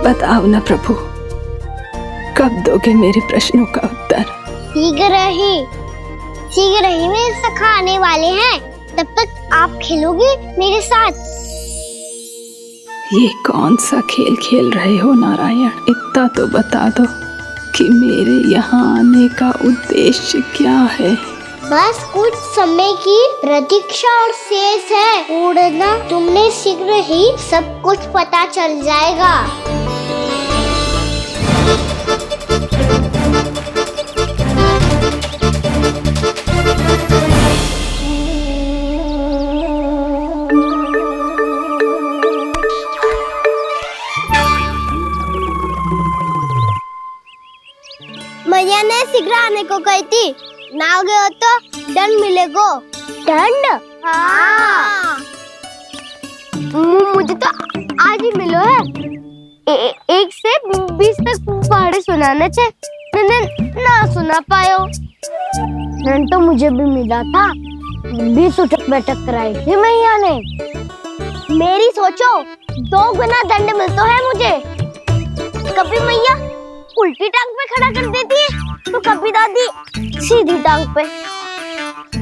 बताओ ना प्रभु, कब दोगे मेरे प्रश्नों का उत्तर? शीघ्र ही मेरे सखा आने वाले हैं, तब तक आप खेलोगे मेरे साथ। ये कौन सा खेल खेल रहे हो नारायण? इतना तो बता दो कि मेरे यहाँ आने का उद्देश्य क्या है? बस कुछ समय की प्रतीक्षा और शेष है। उड़ना तुमने शीघ्र ही सब कुछ पता चल जाएगा। मैया ने शीघ्र आने को कही थी, ना आ गए हो तो दंड मिलेगा। दंड? हाँ। मुझे तो आज ही मिलो है। 1 से 20 तक पहाड़े सुनाने थे, ना सुना पायो। दंड तो मुझे भी मिला था, 20 उठक बैठक कराई थी मैया ने। मेरी सोचो, 2 गुना दंड मिलता है मुझे। कभी मैया उल्टी टांग पे खड़ा कर देती है, तो कभी दादी सीधी टांग पे।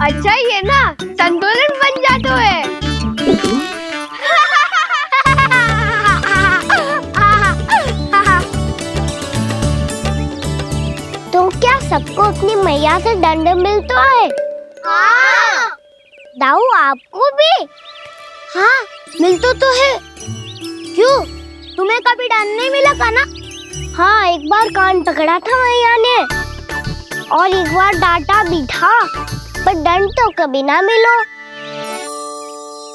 अच्छा ये ना संतुलन बन जाता है। तो क्या सबको अपनी मैया से दंड मिलता है? हाँ। दाऊ आपको भी? हाँ मिलता तो है। क्यों, तुम्हें कभी दंड नहीं मिला का ना? हाँ, एक बार कान पकड़ा था मैया ने और एक बार डांटा भी था, पर दंड तो कभी ना मिलो।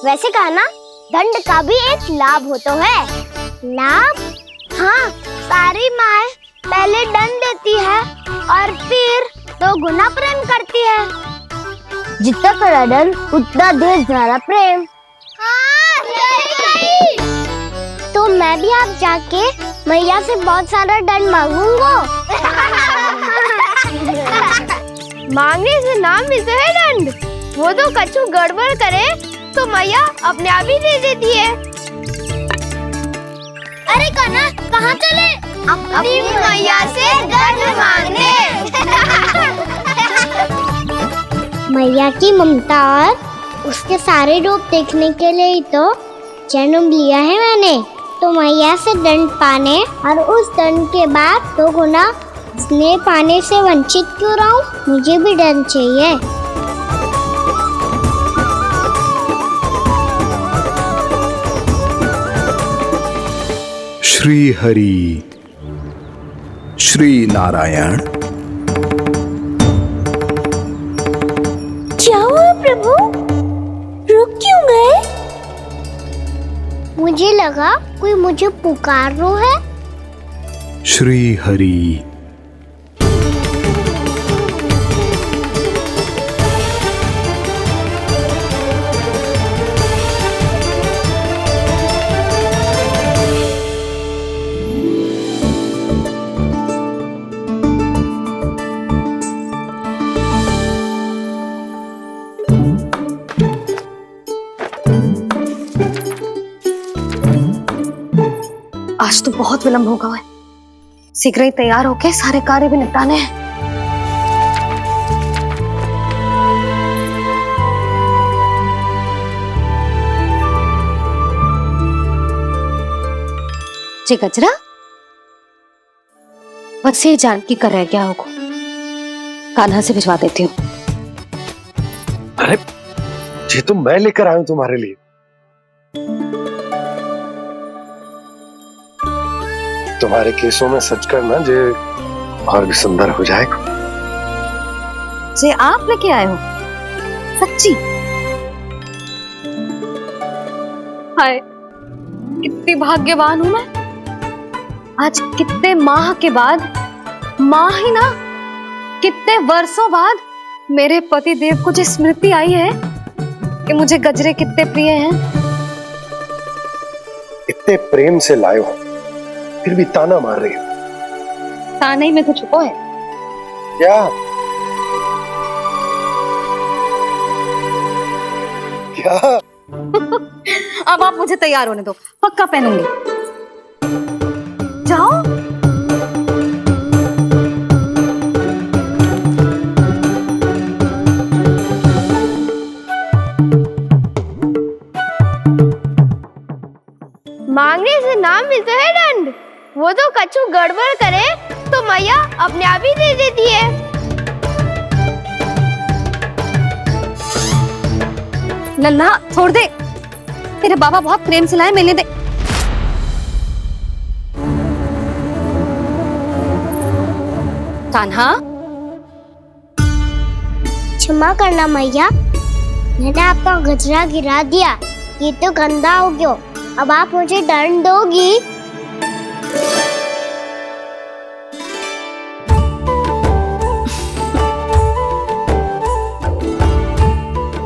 वैसे कहा ना, दंड का भी एक लाभ होता है। लाभ? हाँ, सारी माँ पहले दंड देती है और फिर 2 गुना प्रेम करती है। जितना बड़ा दंड उतना ढेर सारा प्रेम। हाँ, सही। तो मैं भी आप जाके मैया से बहुत सारा दंड मांगूंगा। मांगने से ना मिलता है दंड, वो तो कछु गड़बड़ करे तो मैया अपने आप ही दे देती है। अरे कना, कहाँ चले? अपनी मैया से दंड मांगने। मैया की ममता और उसके सारे रूप देखने के लिए ही तो जन्म लिया है मैंने। तो मैया से दंड पाने और उस दंड के बाद 2 गुना स्नेह पाने से वंचित क्यों रहूं? मुझे भी दंड चाहिए। श्री हरि, श्री नारायण। क्या हुआ प्रभु? रुक क्यों गए? मुझे लगा कोई मुझे पुकार रहा है। श्री हरि। आज तो बहुत विलंब होगा है। शीघ्र ही तैयार होके सारे कार्य भी निपटाने हैं। जी गजरा, बस ये जानकी कर रह गया होगा, कान्हा से भिजवा देती हूँ। अरे ये तो मैं लेकर आया हूं तुम्हारे लिए। तुम्हारे केसों में सच करना जे और भी सुंदर हो जाएगा। जे आप लेके आए हो? सच्ची? हाय, कितनी भाग्यवान हूं मैं। आज कितने माह के बाद, माह ही ना, कितने वर्षों बाद मेरे पति देव को जो स्मृति आई है कि मुझे गजरे कितने प्रिय हैं। इतने प्रेम से लाए हो, फिर भी ताना मार रही हो। ताने में कुछ छुपो है क्या? मैया। अब आप मुझे तैयार होने दो, पक्का पहनूंगी। जाओ। मांगने से ना मिलता है दंड। वो तो कछु गड़बड़ करे तो मैया अपने आप ही दे देती है। नन्हा छोड़ दे, तेरे बाबा बहुत प्रेम से लाए, मिलने दे। कान्हा, क्षमा करना मैया, मैंने आपका गजरा गिरा दिया, ये तो गंदा हो गया। अब आप मुझे दंड दोगी?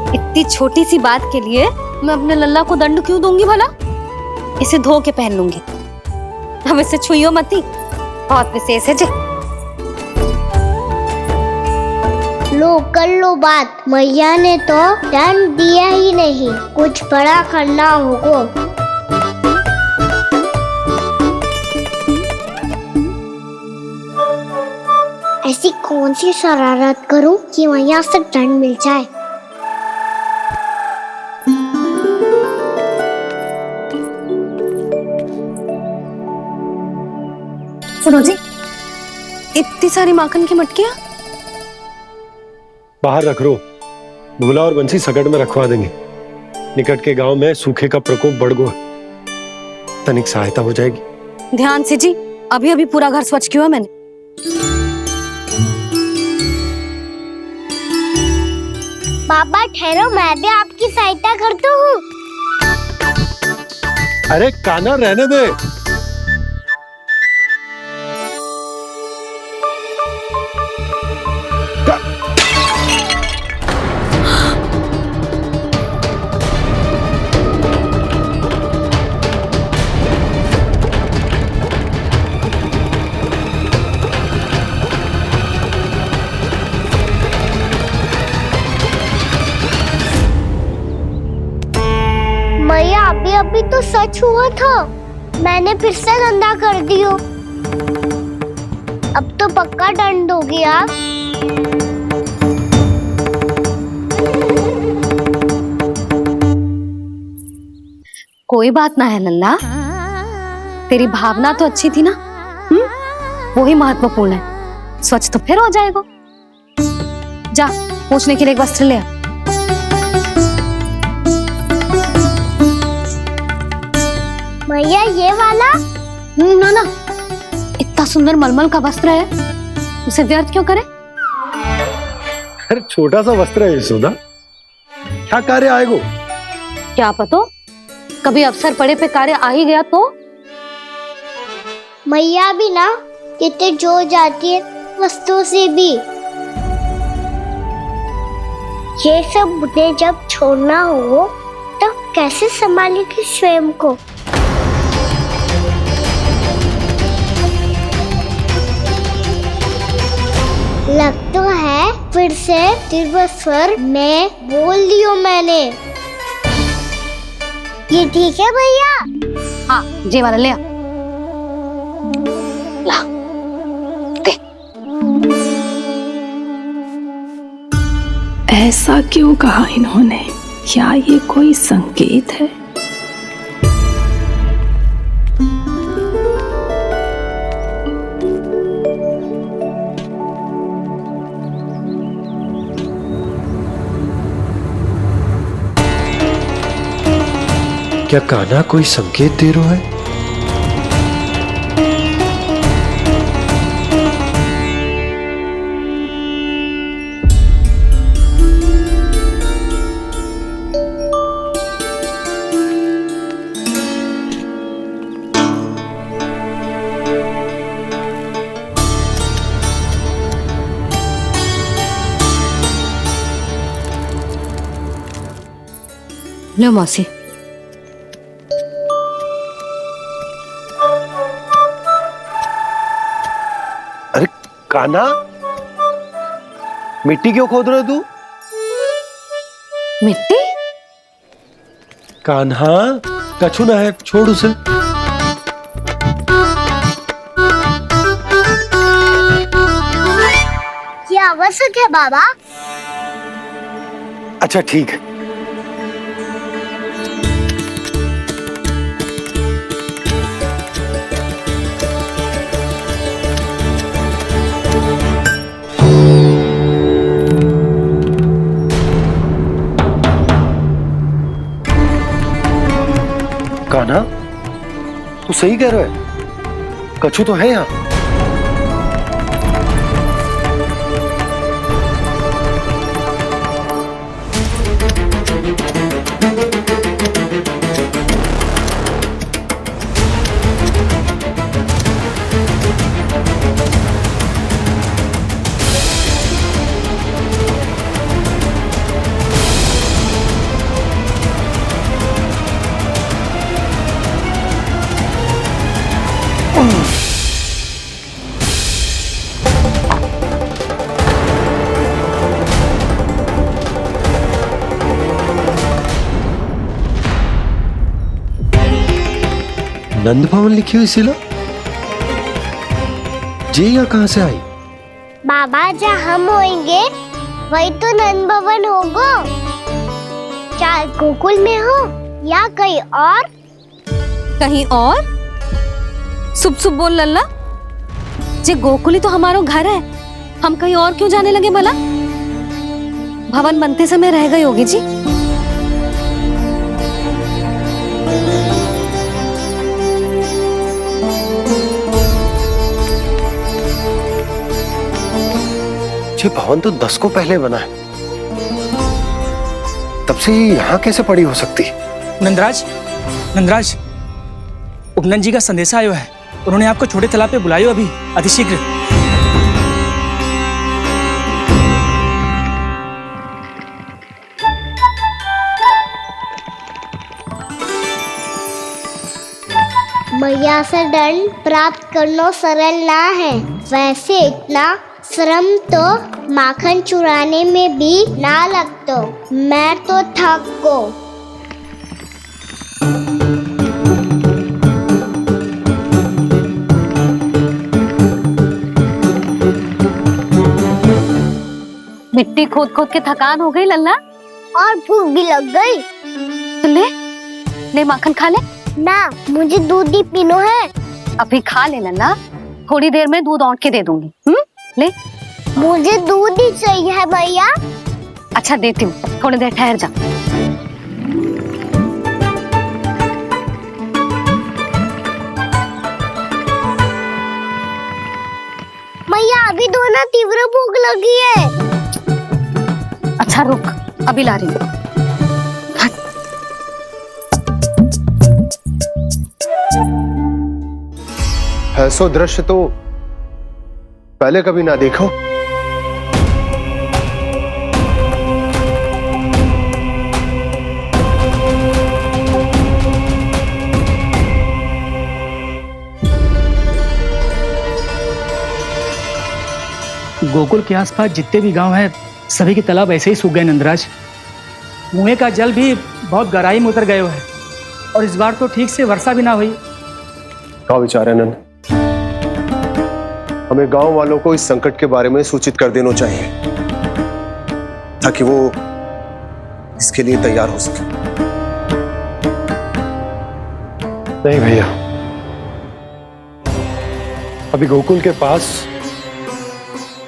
इतनी छोटी सी बात के लिए मैं अपने लल्ला को दंड क्यों दूंगी भला? इसे धो के पहन लूंगी। हम इसे छुइयो मती, बहुत विशेष है जी। लो कर लो बात, मैया ने तो दंड दिया ही नहीं, कुछ बड़ा करना होगा। ऐसी कौन सी शरारत करूं कि मैया से दंड मिल जाए? सुनो जी, इतनी सारी माखन की मटकियां बाहर रख रो, भूला और बंसी सकट में रखवा देंगे। निकट के गांव में सूखे का प्रकोप बढ़ गया, तनिक सहायता हो जाएगी। ध्यान से जी, अभी अभी पूरा घर स्वच्छ किया मैंने। पापा ठहरो, मैं भी आपकी सहायता करता हूँ। अरे कान्हा रहने दे। मैया अभी अभी तो सच हुआ था, मैंने फिर से गंदा कर दियो। अब तो पक्का दंड दोगी आप। कोई बात ना है नल्ला, तेरी भावना तो अच्छी थी ना, वही महत्वपूर्ण है। स्वच्छ तो फिर हो जाएगा। जा, पूछने के लिए एक वस्त्र ले आ। मैया ये वाला? ना ना, इतना सुंदर मलमल का वस्त्र है, उसे व्यर्थ क्यों करे? अरे छोटा सा वस्त्र है यशोदा, क्या कार्य आएगा? क्या पता, कभी अवसर पड़े पे कार्य आ ही गया तो। मैया भी ना कितने जो जाती है वस्तुओं से भी। ये सब मुझे जब छोड़ना हो तो कैसे संभालेगी स्वयं को? लग तो है फिर से तीव्र स्वर में बोल दियो मैंने। ये ठीक है भैया? हाँ, ये वाला ले आ। ला, दे। ऐसा क्यों कहा इन्होंने? क्या ये कोई संकेत है? क्या कान्हा कोई संकेत दे रहा है? लो मौसी। अरे कान्हा, मिट्टी क्यों खोद रहे तू? मिट्टी? कान्हा, कछु ना है, छोड़ उसे। ये आवश्यक है बाबा। अच्छा ठीक है। कान्हा, तू सही कह रहा है, कछु तो है यहाँ। नंद भवन लिखी हुई सिला, जी यहाँ कहाँ से आई? बाबा जहाँ हम होंगे वही तो नंद भवन होगा। चाहे गोकुल में हो या कहीं और। कहीं और? सुब सुब बोल लल्ला, जे गोकुली तो हमारा घर है, हम कहीं और क्यों जाने लगे भला? भवन बनते समय रह गई होगी जी। ये भवन तो 10 को पहले बना है, तब से यहाँ कैसे पड़ी हो सकती? नंदराज, नंदराज, उपनंद जी का संदेशा आयो है। उन्होंने आपको छोटे तालाब पे बुलायो अभी, अतिशीघ्र। मैया से दंड प्राप्त करना सरल ना है। वैसे इतना श्रम तो माखन चुराने में भी ना लगतो। मैं तो थक गो। मिट्टी खोद खोद के थकान हो गई लल्ला, और भूख भी लग गई। तो ले ले माखन खा ले। ना, मुझे दूध ही पीनो है। अभी खा ले लल्ला, थोड़ी देर में दूध औंट के दे दूंगी। ले। मुझे दूध ही चाहिए भैया। अच्छा देती हूँ, थोड़ी देर ठहर जा। मैया अभी दोनों तीव्र भूख लगी है। अच्छा रुक, अभी ला रही हूँ। ऐसा दृश्य तो पहले कभी ना देखो। गोकुल के आसपास जितने भी गांव हैं, सभी के तालाब ऐसे ही सूख गए नंदराज। कुएं का जल भी बहुत गहराई में उतर गए है, और इस बार तो ठीक से वर्षा भी ना हुई। क्या विचार है नंद? हमें गांव वालों को इस संकट के बारे में सूचित कर देना चाहिए, ताकि वो इसके लिए तैयार हो सके। नहीं भैया, अभी गोकुल के पास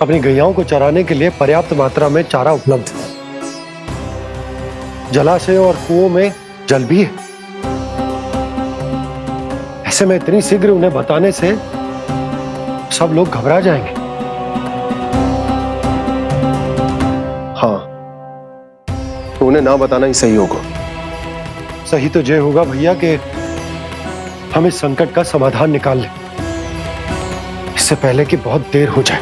अपनी गैयाओं को चराने के लिए पर्याप्त मात्रा में चारा उपलब्ध है। जलाशय और कुओं में जल भी है। ऐसे में इतनी शीघ्र उन्हें बताने से सब लोग घबरा जाएंगे। हाँ, तो उन्हें ना बताना ही सही होगा। सही तो ये होगा भैया कि हम इस संकट का समाधान निकाल लें, इससे पहले कि बहुत देर हो जाए।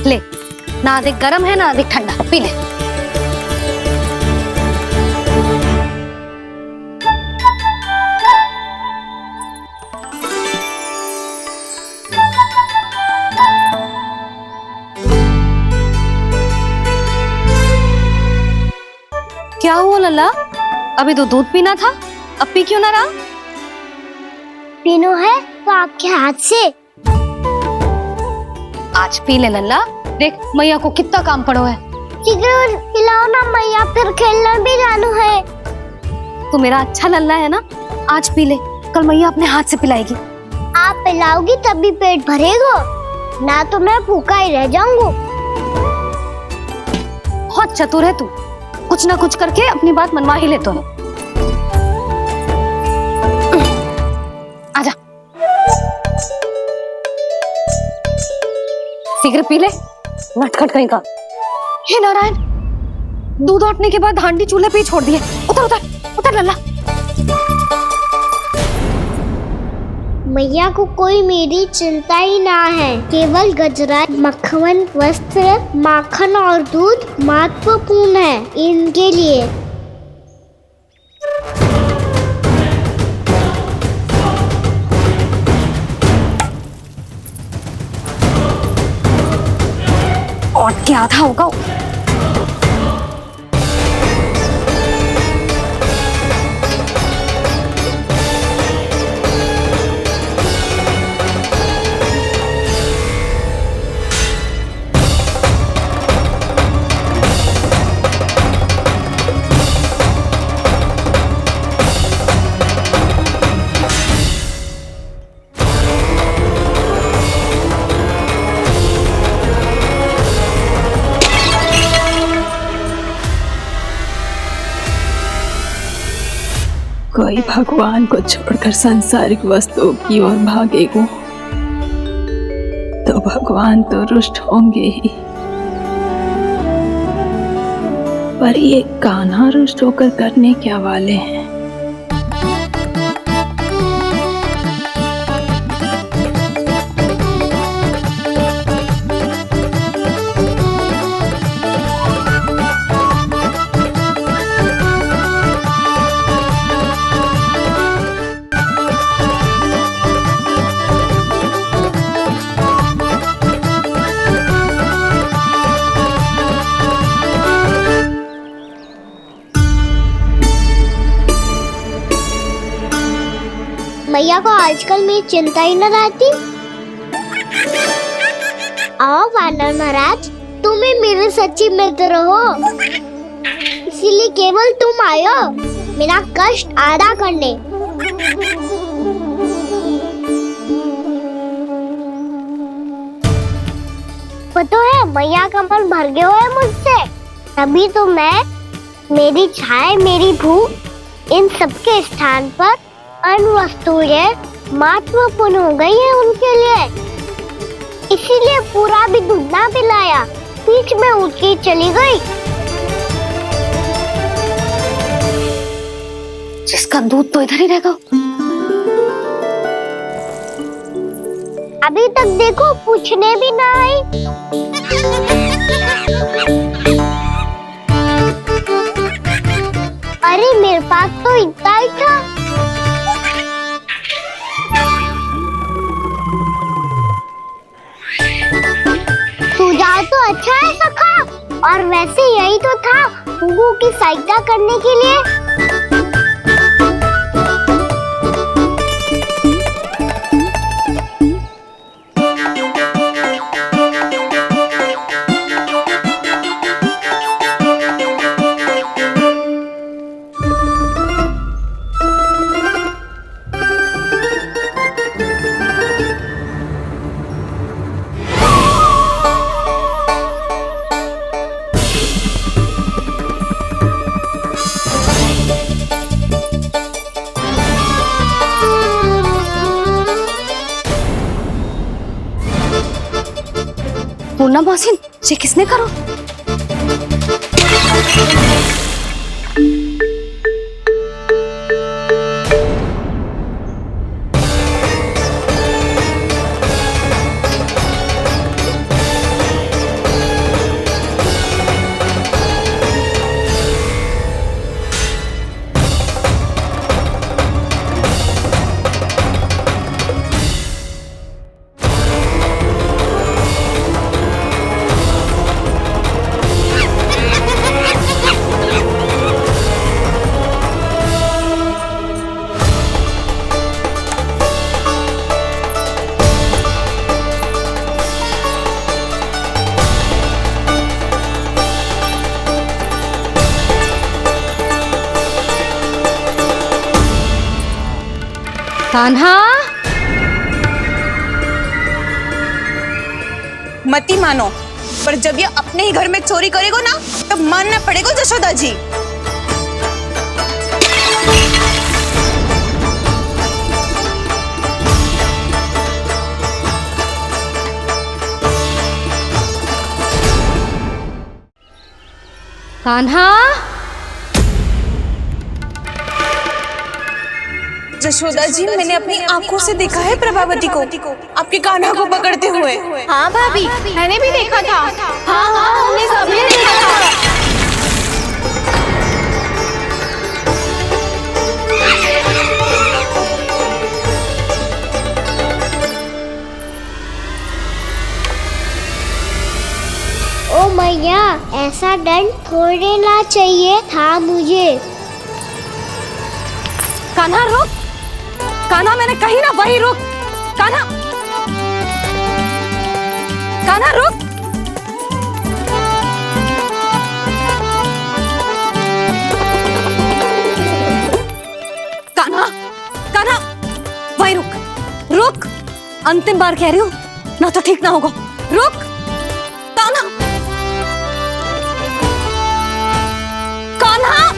ले, ना अधिक गर्म है ना अधिक ठंडा, पी ले। लल्ला, अभी तो दूध पीना था, अब पी क्यों ना रहा? पीनो है तो आपके हाथ से। आज पी ले लल्ला, देख मैया को कितना काम पड़ो है। शीघ्र पिलाओ ना मैया, फिर खेलने भी जाना है। तू मेरा अच्छा लल्ला है ना, आज पी ले, कल मैया अपने हाथ से पिलाएगी। आप पिलाओगी तभी पेट भरेगा, ना तो मैं भूखा ही रह जाऊंगा। बहुत चतुर है तू, कुछ ना कुछ करके अपनी बात मनवा ही लेता है। आजा, शीघ्र पी ले, नटखट कहीं का। हे नारायण, दूध औटने के बाद हांडी चूल्हे पे ही छोड़ दिए। उतर उतर उतर लल्ला। मैया को कोई मेरी चिंता ही ना है, केवल गजरा, मक्खन, वस्त्र, माखन और दूध महत्वपूर्ण है इनके लिए। और क्या था होगा। कोई भगवान को छोड़कर सांसारिक वस्तुओं की ओर भागेगा तो भगवान तो रुष्ट होंगे ही, पर ये कान्हा रुष्ट होकर करने क्या वाले हैं? मैया को आजकल मेरी चिंता ही न रहती। आओ वानर महाराज, तुम ही मेरे सच्ची मित्र हो, इसीलिए केवल तुम आयो मेरा कष्ट आधा करने। पता है मैया का मन भर गया है मुझसे, तभी तो मैं, मेरी छाया, मेरी भूख, इन सबके स्थान पर अन्य वस्तुएं महत्वपूर्ण हो गई है उनके लिए। इसीलिए पूरा भी दूध ना पिलाया, बीच में उठ के चली गई। जिसका दूध तो इधर ही रहेगा। अभी तक देखो पूछने भी ना आई। अरे मेरे पास तो इतना ही था। सुझाव तो अच्छा है सखा, और वैसे यही तो था गुगु की सहायता करने के लिए। पूर्णा मौसी, ये किसने करो? कान्हा, मती मानो, पर जब ये अपने ही घर में चोरी करेगा ना तब मानना पड़ेगा जशोदा जी। कान्हा, जशोदा जी, मैंने अपनी आंखों से देखा है प्रभावती को आपके कान्हा को पकड़ते हुए। हाँ भाभी, मैंने भी देखा था। हाँ हाँ, हमने सबने देखा था। ओ मैया, ऐसा दंड थोड़े ना चाहिए था मुझे। कान्हा रुक, कान्हा मैंने कही ना वही रुक, कान्हा, कान्हा रुक। कान्हा, कान्हा वही रुक, रुक, अंतिम बार कह रही हूँ, ना तो ठीक ना होगा, रुक कान्हा, कान्हा।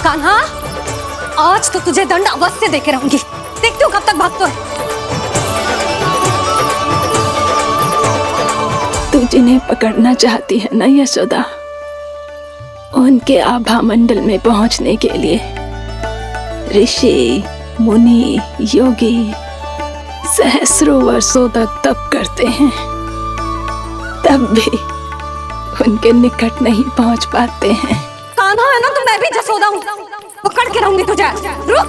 कान्हा, आज तो तुझे दंड अवश्य देके रहूंगी, देखती हूँ कब तक भागता है। तू जिन्हें पकड़ना चाहती है ना यशोदा, उनके आभा मंडल में पहुंचने के लिए ऋषि, मुनि, योगी सहस्रों वर्षों तक तप करते हैं, तब भी उनके निकट नहीं पहुंच पाते हैं। कान्हा है ना, तो मैं भी जसोदा हूँ, पकड़ के रहूंगी तुझे। रुक,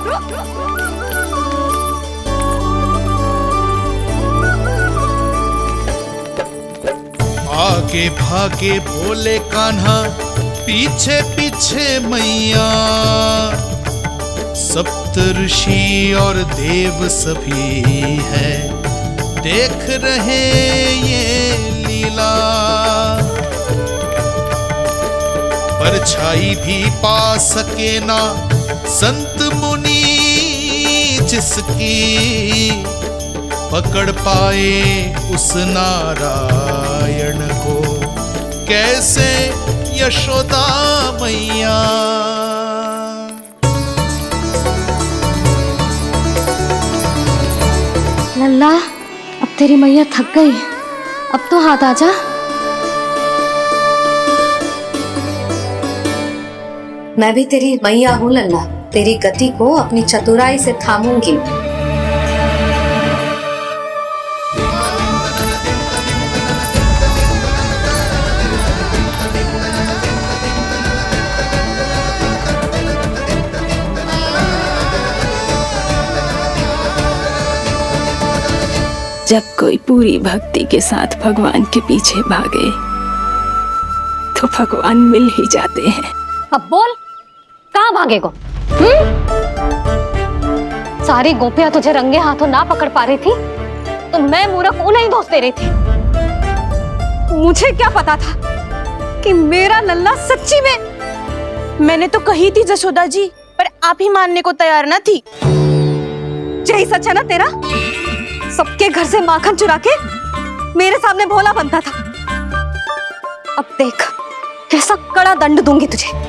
आगे भागे भोले कान्हा, पीछे पीछे मैया, सप्त ऋषि और देव सभी है, देख रहे ये लीला। परछाई भी पा सके ना संत मुनि जिसकी, पकड़ पाए उस नारायण को कैसे यशोदा मैया। लल्ला, अब तेरी मैया थक गई, अब तो हाथ आजा। मैं भी तेरी मैया हूँ लल्ला, तेरी गति को अपनी चतुराई से थामूंगी। जब कोई पूरी भक्ति के साथ भगवान के पीछे भागे तो भगवान मिल ही जाते हैं। अब बोल, कहाँ भागेगो? सारी गोपियां तुझे रंगे हाथों ना पकड़ पा रही थी तो मैं मूर्ख उन्हें ही दोष दे रही थी। मुझे क्या पता था कि मेरा लल्ला सच्ची में। मैंने तो कही थी जशोदा जी, पर आप ही मानने को तैयार न थी। यही सच है ना तेरा? सबके घर से माखन चुरा के मेरे सामने भोला बनता था। अब देख कैसा कड़ा दंड दूंगी तुझे।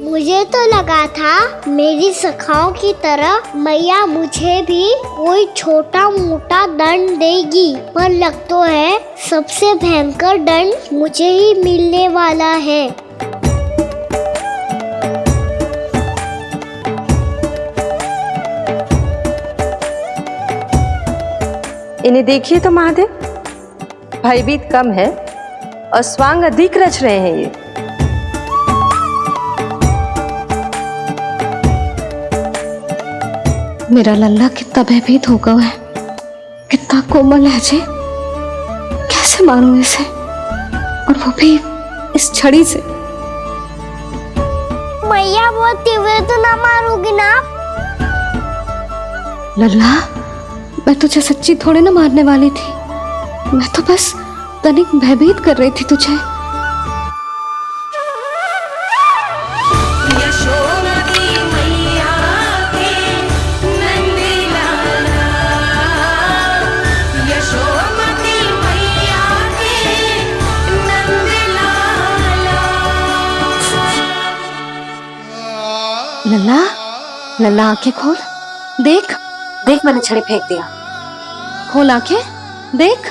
मुझे तो लगा था मेरी सखाओं की तरह मैया मुझे भी कोई छोटा मोटा दंड देगी, पर लग तो है सबसे भयंकर दंड मुझे ही मिलने वाला है। इन्हें देखिए तो महादेव, भयभीत कम है और स्वांग अधिक रच रहे हैं ये। मेरा लल्ला कितना भयभीत होगा है, कितना कोमल है जी। कैसे मारूं इसे, और वो भी इस छड़ी से। मैया बहुत तीव्र तो ना मारोगी ना? लल्ला, मैं तुझे सच्ची थोड़ी ना मारने वाली थी, मैं तो बस तनिक भयभीत कर रही थी तुझे। लल्ला, लल्ला आंखें खोल, देख देख मैंने छड़ी फेंक दिया। खोल आंखें, देख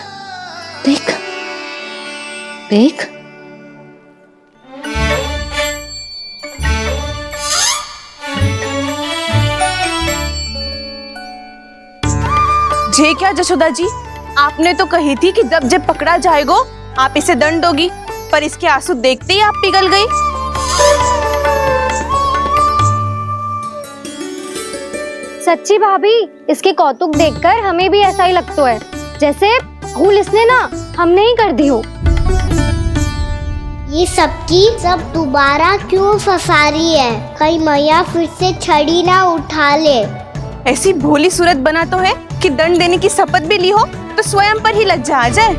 देख देख। जे क्या जशोदा जी, आपने तो कही थी कि जब जब पकड़ा जाएगा आप इसे दंड दोगी, पर इसके आंसू देखते ही आप पिघल गई। सच्ची भाभी, इसके कौतुक देखकर हमें भी ऐसा ही लगता है, जैसे भूल इसने ना हमने ही कर दी हो। ये सबकी सब दोबारा क्यों फंसा रही है? कहीं मैया फिर से छड़ी ना उठा ले। ऐसी भोली सूरत बना तो है कि दंड देने की शपथ भी ली हो तो स्वयं पर ही लज्जा आ जाए।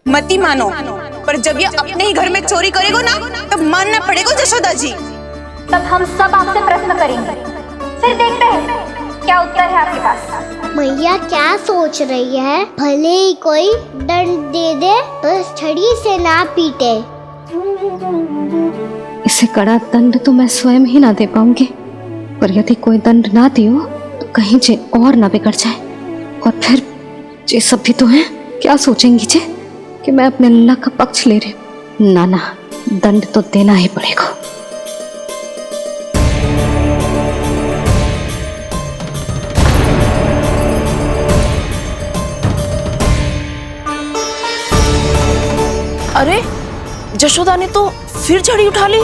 मती मानो, पर जब ये अपने ही घर में चोरी करेगो ना, तब मानना पड़ेगा जशोदा जी। तब हम सब आपसे प्रश्न करेंगे, फिर देखते हैं क्या उत्तर है आपके पास। मैया क्या सोच रही है? भले ही कोई दंड दे दे, बस छड़ी से ना पीटे। इसे कड़ा दंड तो मैं स्वयं ही ना दे पाऊंगी, पर यदि कोई दंड ना दियो तो कहीं जे और ना बिगड़ जाए, और फिर जे सब भी तो है क्या सोचेंगी जे कि मैं अपने लल्ला का पक्ष ले रही हूँ। ना ना, दंड तो देना ही पड़ेगा। अरे जशोदा ने तो फिर छड़ी उठा ली।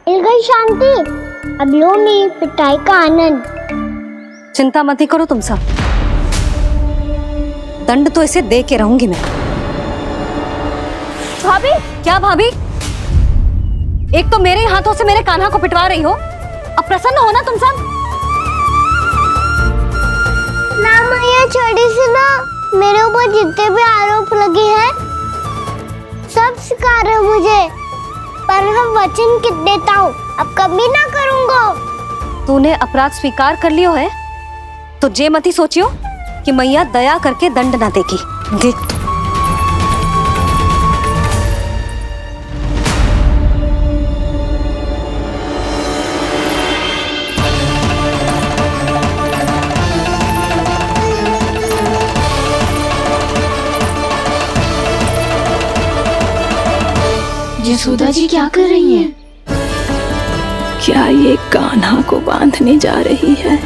मिल गई शांति, अब लो मेरी पिटाई का आनंद। चिंता मत ही करो तुम सब, दंड तो इसे दे के रहूंगी मैं। भाभी, क्या भाभी? एक तो मेरे हाथों से मेरे कान्हा को पिटवा रही हो, अब प्रसन्न हो ना तुम सब? ना मैया, छड़ी से ना मेरे ऊपर जितने भी आरोप लगे हैं सब स्वीकार है मुझे, पर हम वचन कित देता हूँ, अब कभी ना करूँगा। तूने अपराध स्वीकार कर लियो है तो जे मत ही सोचियो कि मैया दया करके दंड ना देगी। देख तू। यशोदा जी क्या कर रही हैं? क्या ये कान्हा को बांधने जा रही है?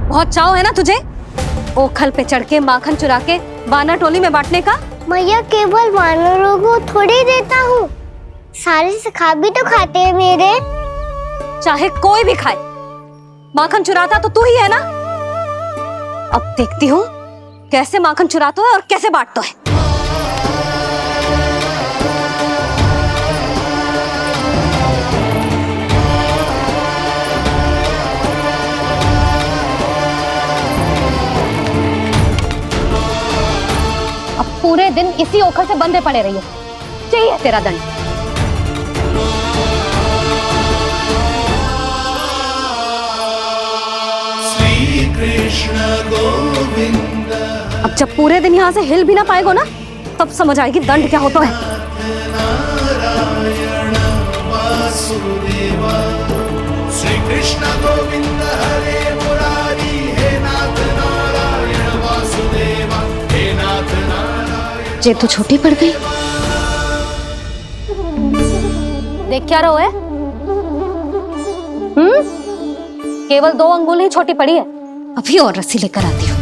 बहुत चाव है ना तुझे ओखल पे चढ़ के माखन चुरा के वानर टोली में बांटने का? मैया, केवल वानरों को थोड़ी देता हूँ, सारे सखा भी तो खाते हैं मेरे। चाहे कोई भी खाए, माखन चुराता तो तू ही है ना। अब देखती हूँ कैसे माखन चुराता है और कैसे बांटता है। अब पूरे पूरे दिन इसी ओखल से बंधे पड़े रहिए। चाहिए तेरा दंड। श्री कृष्ण गोविंद अब जब पूरे दिन यहाँ से हिल भी ना पाएगो ना, तब समझ आएगी दंड क्या होता है। नारायण वासुदेव श्री कृष्ण गोविंद हरे मुरारी हे नाथ नारायण वासुदेव हे नाथ नारायण। जे तो छोटी पड़ गई। देख क्या रहो है? केवल 2 अंगुल ही छोटी पड़ी है। अभी और रस्सी लेकर आती हूँ।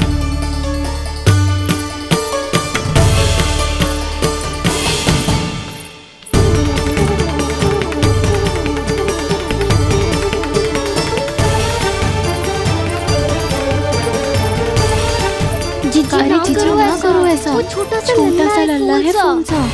जीजी ना करो ऐसा। वो छोटा सा लल्ला है कौन सा?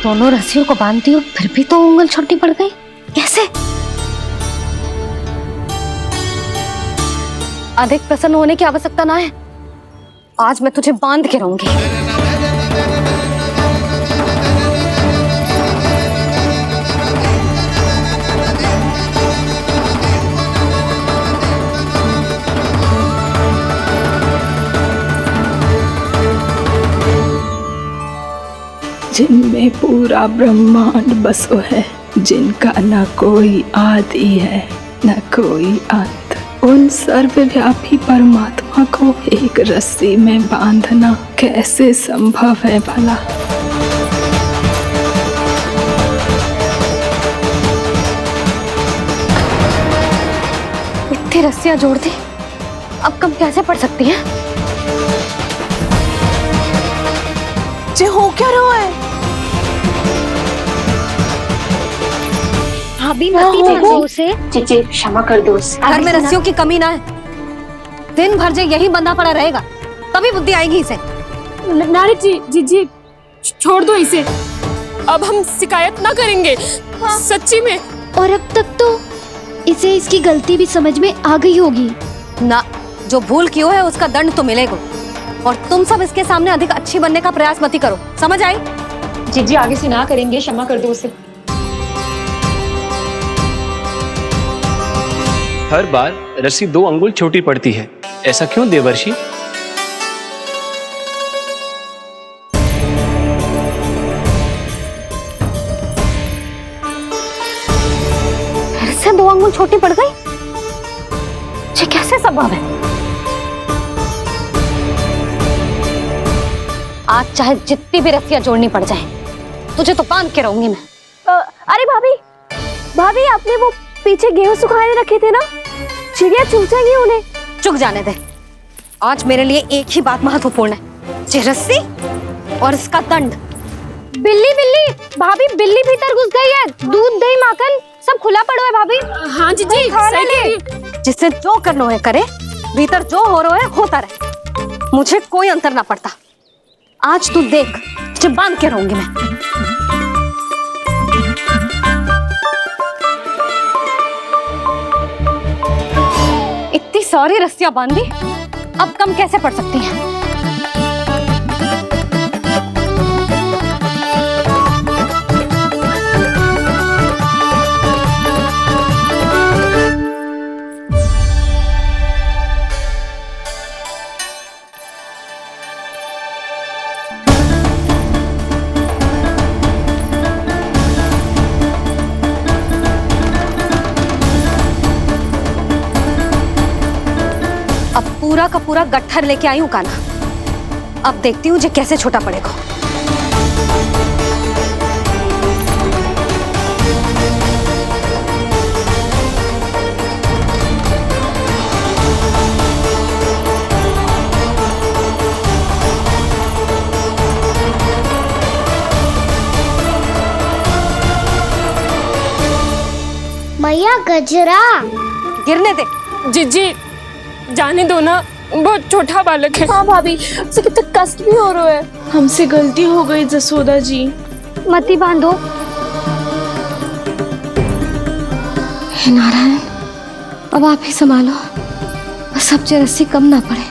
दोनों रस्सियों को बांधती हूँ, फिर भी तो उंगल छोटी पड़ गई। कैसे? अधिक प्रसन्न होने की आवश्यकता ना है। आज मैं तुझे बांध के रहूंगी। जिनमें पूरा ब्रह्मांड बसो है, जिनका न कोई आदि है न कोई अंत, उन सर्वव्यापी परमात्मा को एक रस्सी में बांधना कैसे संभव है भला? इतनी रस्सियां जोड़ दी, अब कम कैसे पड़ सकती हैं? जे हो क्या रहा है? भाभी मती देखो उसे। जीजी क्षमा कर दो उसे। घर में रस्सियों की कमी ना है। दिन भर जे यही बंधा पड़ा रहेगा, तभी बुद्धि आएगी इसे। नारी जी छोड़ दो इसे। अब हम शिकायत ना करेंगे। सच्ची में। और अब तक तो इसे इसकी गलती भी समझ में आ गई होगी ना। जो भूल क्यों है उसका दंड तो मिलेगा। और तुम सब इसके सामने अधिक अच्छी बनने का प्रयास मत करो, समझ आई? जीजी आगे से ना करेंगे, क्षमा कर दो उसे। हर बार रस्सी 2 अंगुल छोटी पड़ती है, ऐसा क्यों देवर्षि? फिर से 2 अंगुल छोटी पड़ गई? ये कैसे संभव है? आज चाहे जितनी भी रस्सियां जोड़नी पड़ जाए, तुझे तो बांध के रहूंगी मैं। अरे भाभी आपने वो पीछे गेहूं सुखाने रखे थे ना, चिड़िया चुग जाएंगी उन्हें। चुग जाने दे। आज मेरे लिए एक ही बात महत्वपूर्ण है, ये रस्सी और इसका दंड। बिल्ली भाभी, बिल्ली भीतर घुस गई है। दूध दही माखन सब खुला पड़ो है भाभी। हाँ जीजी सही कह रही है। जिससे जो करना है करे, भीतर जो हो रहा है होता रहे, मुझे कोई अंतर ना पड़ता। आज तू देख, तुझे बांध के रहूंगी मैं। इतनी सारी रस्सियां बांधी, अब कम कैसे पड़ सकती हैं? पूरा का पूरा गट्ठर लेके आई हूं काना। अब देखती हूँ जे कैसे छोटा पड़ेगा। मैया गजरा गिरने दे। जीजी जाने दो ना, बहुत छोटा बालक है। हाँ भाभी, उसे कितना कष्ट भी हो रहा है। हमसे गलती हो गई जसोदा जी। मती बांधो। हे नारायण, अब आप ही संभालो, बस अब रस्सी कम ना पड़े।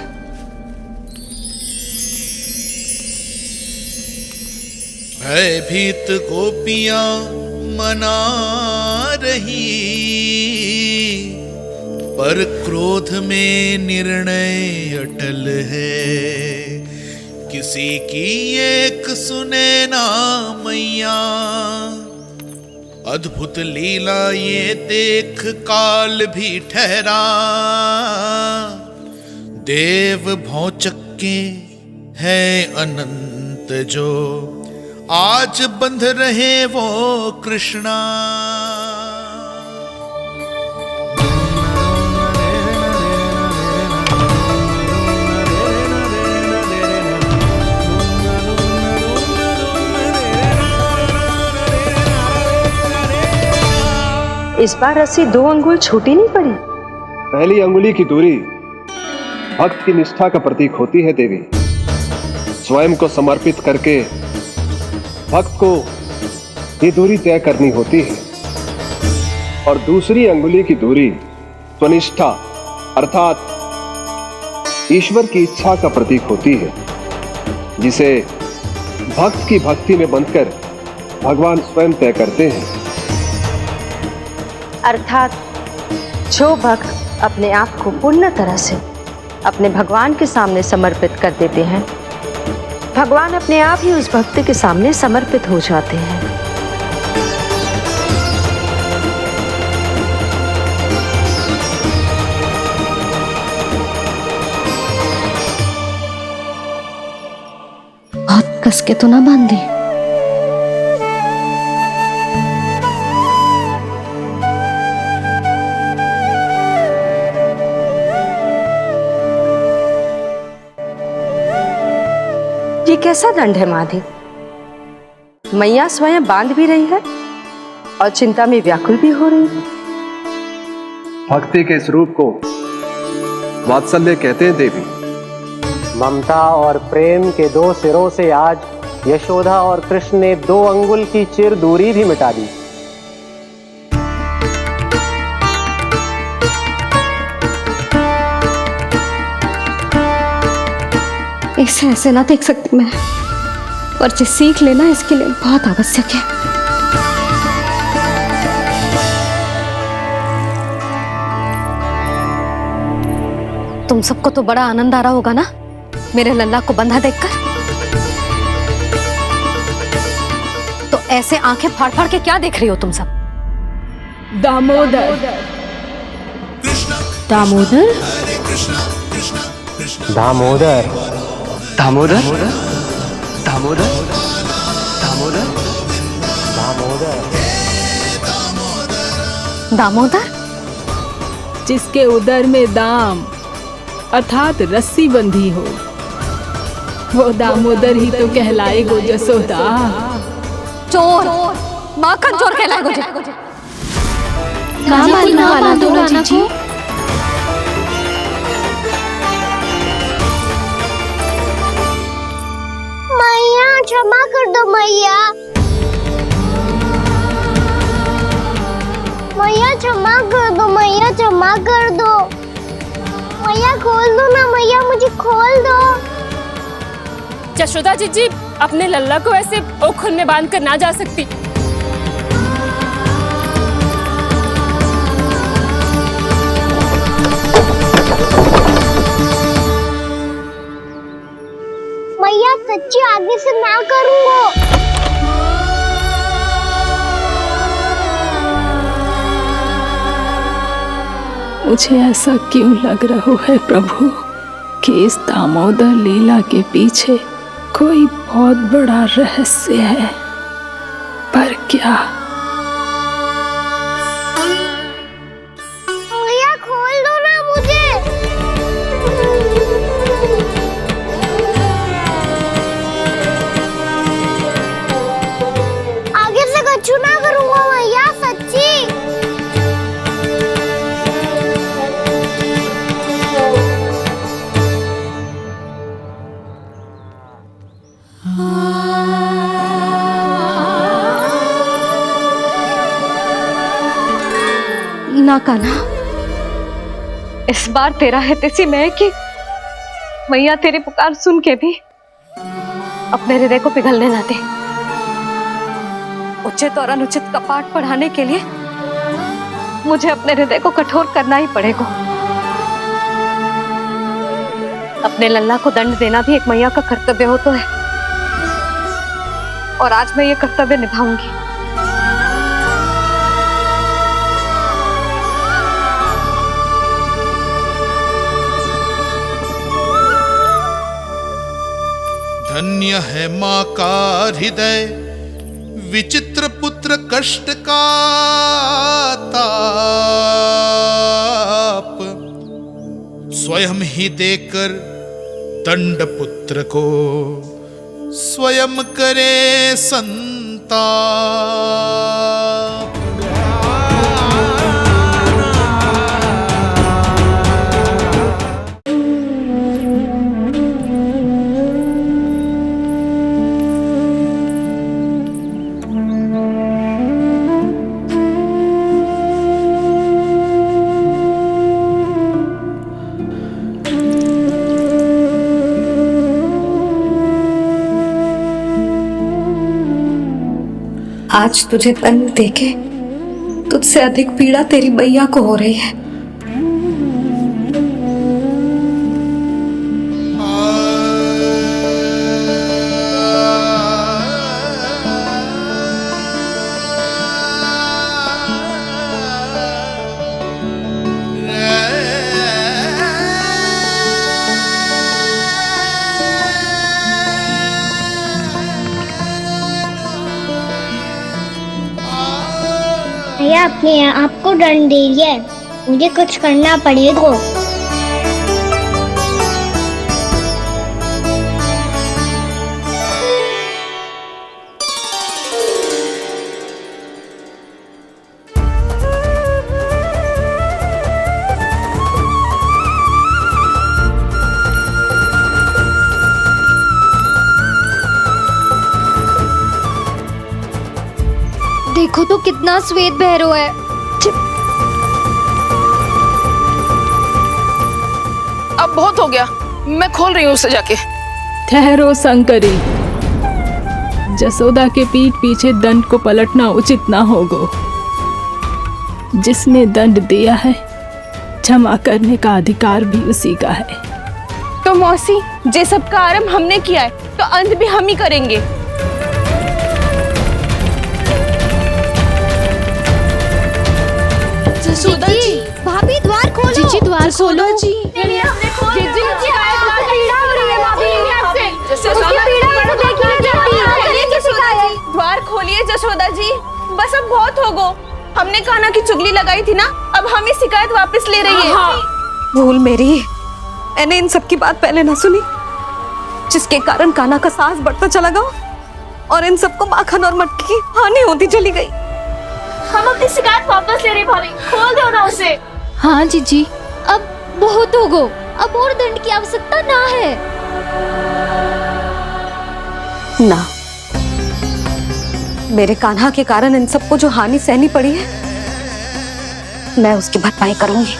भयभीत गोपियां मना रही, पर क्रोध में निर्णय अटल है। किसी की एक सुने ना मैया, अद्भुत लीला ये देख काल भी ठहरा। देव भौचक्के है अनंत जो, आज बंध रहे वो कृष्णा। इस बार रस्सी 2 अंगुल छोटी नहीं पड़ी। पहली अंगुली की दूरी भक्त की निष्ठा का प्रतीक होती है देवी। स्वयं को समर्पित करके भक्त को ये दूरी तय करनी होती है। और दूसरी अंगुली की दूरी स्वनिष्ठा अर्थात ईश्वर की इच्छा का प्रतीक होती है, जिसे भक्त की भक्ति में बंधकर भगवान स्वयं तय करते हैं। अर्थात जो भक्त अपने आप को पूर्ण तरह से अपने भगवान के सामने समर्पित कर देते हैं, भगवान अपने आप ही उस भक्त के सामने समर्पित हो जाते हैं। बहुत कस के तो ना बांधी। ये कैसा दंड है माधी? मैया स्वयं बांध भी रही है और चिंता में व्याकुल भी हो रही है। भक्ति के इस रूप को वात्सल्य कहते हैं देवी। ममता और प्रेम के 2 सिरों से आज यशोदा और कृष्ण ने 2 अंगुल की चिर दूरी भी मिटा दी। इसे ऐसे ना देख सकती मैं, और जो सीख लेना इसके लिए बहुत आवश्यक है। तुम सबको तो बड़ा आनंद आ रहा होगा ना मेरे लल्ला को बंधा देखकर। तो ऐसे आंखें फाड़ फाड़ के क्या देख रही हो तुम सब? दामोदर। दामोदर? दामोदर दामोदर दामोदर दामोदर दामोदर दामोदर? जिसके उदर में दाम अर्थात रस्सी बंधी हो, वो दामोदर ही तो कहलाएगो जसोदा। चोर, माखन चोर कहलाएगो जी। ना बांधो ना जीजी। मैया क्षमा कर दो मैया। मैया क्षमा कर दो, मैया क्षमा कर दो। मैया खोल दो ना मैया, मुझे खोल दो। यशोदा जीजी अपने लल्ला को ऐसे ओखुन में बांध कर ना जा सकती। मैया सच्ची आगे से ना करूंगा। मुझे ऐसा क्यों लग रहा है प्रभु कि इस दामोदर लीला के पीछे कोई बहुत बड़ा रहस्य है, पर क्या? मैया खोल दो ना मुझे। आगे से कछु ना करूंगा मैया, सच्ची। कान्हा, इस बार तेरा हित इसी में है कि मैया तेरी पुकार सुन के भी अपने हृदय को पिघलने ना दे। उचित और अनुचित का पाठ पढ़ाने के लिए मुझे अपने हृदय को कठोर करना ही पड़ेगा। अपने लल्ला को दंड देना भी एक मैया का कर्तव्य हो तो है, और आज मैं ये कर्तव्य निभाऊंगी। धन्य है माँ का हृदय, विचित्र पुत्र कष्ट का ताप, स्वयं ही देकर दंड पुत्र को स्वयं करे संताप। आज तुझे दंड देके तुझसे अधिक पीड़ा तेरी मैया को हो रही है। भैया अपने आप को दंड दे दिया है, मुझे कुछ करना पड़ेगा। देखो तो कितना श्वेत भैरव है। अब बहुत हो गया, मैं खोल रही हूँ उसे जाके। ठहरो शंकरी, जसोदा के पीठ पीछे दंड को पलटना उचित ना होगा। जिसने दंड दिया है क्षमा करने का अधिकार भी उसी का है। तो मौसी, जे सब का आरंभ हमने किया है तो अंत भी हम ही करेंगे। जसोदा जी, भाभी द्वार खोलो। जीजी द्वार खोलो। जी द्वार खोलिए जसोदा जी, बस अब बहुत हो गो। हमने कान्हा की चुगली लगाई थी ना, अब हम ये शिकायत वापस ले रही है। भूल मेरी, मैंने इन सब की बात पहले ना सुनी, जिसके कारण कान्हा का साहस बढ़ता चला गया और इन सबको माखन और मटकी की हानि होती चली गई। हम अपनी शिकायत वापस ले रहे भाभी, खोल दो ना उसे। हाँ जीजी, अब बहुत हो गो, अब और दंड की आवश्यकता ना है। ना, मेरे कान्हा के कारण इन सबको जो हानि सहनी पड़ी है, मैं उसकी भरपाई करूंगी।